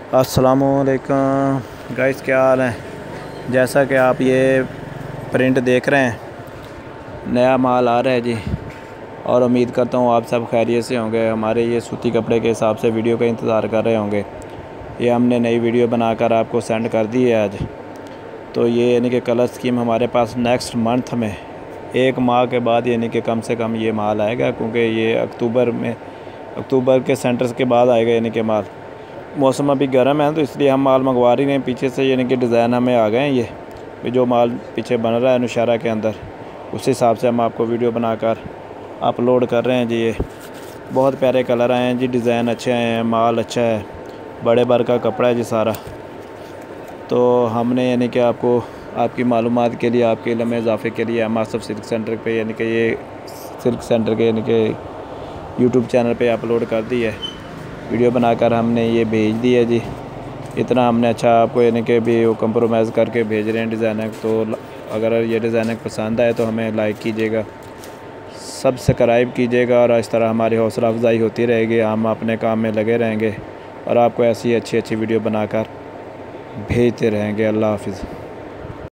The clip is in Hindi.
अस्सलामुअलैकुम गाइस, क्या हाल है। जैसा कि आप ये प्रिंट देख रहे हैं, नया माल आ रहा है जी। और उम्मीद करता हूँ आप सब खैरियत से होंगे। हमारे ये सूती कपड़े के हिसाब से वीडियो का इंतज़ार कर रहे होंगे। ये हमने नई वीडियो बनाकर आपको सेंड कर दी है आज। तो ये यानी कि कलर स्कीम हमारे पास नेक्स्ट मंथ में 1 माह के बाद यानी कि कम से कम ये माल आएगा, क्योंकि ये अक्टूबर के सेंटर्स के बाद आएगा। यानी कि माल मौसम अभी गर्म है तो इसलिए हम माल मंगवा रही हैं पीछे से। यानी कि डिज़ाइन हमें आ गए हैं ये जो माल पीछे बन रहा है नौशहरा के अंदर, उस हिसाब से हम आपको वीडियो बनाकर अपलोड कर रहे हैं जी। ये बहुत प्यारे कलर आए हैं जी, डिज़ाइन अच्छे आए हैं, माल अच्छा है, बड़े भर का कपड़ा है जी सारा। तो हमने यानी कि आपको आपकी मालूमात के लिए, आपके इल्म में इजाफ़े के लिए हम आसफ़ सिल्क सेंटर पे यानी कि ये सिल्क सेंटर के यानी कि यूट्यूब चैनल पे अपलोड कर दी है। वीडियो बनाकर हमने ये भेज दी है जी। इतना हमने अच्छा आपको यानी कि भी वो कंप्रोमाइज़ करके भेज रहे हैं डिज़ाइनर। तो अगर ये डिज़ाइनर पसंद आए तो हमें लाइक कीजिएगा, सब्सक्राइब कीजिएगा, और इस तरह हमारी हौसला अफजाई होती रहेगी। हम अपने काम में लगे रहेंगे और आपको ऐसी अच्छी वीडियो बनाकर भेजते रहेंगे। अल्लाह हाफ़िज़।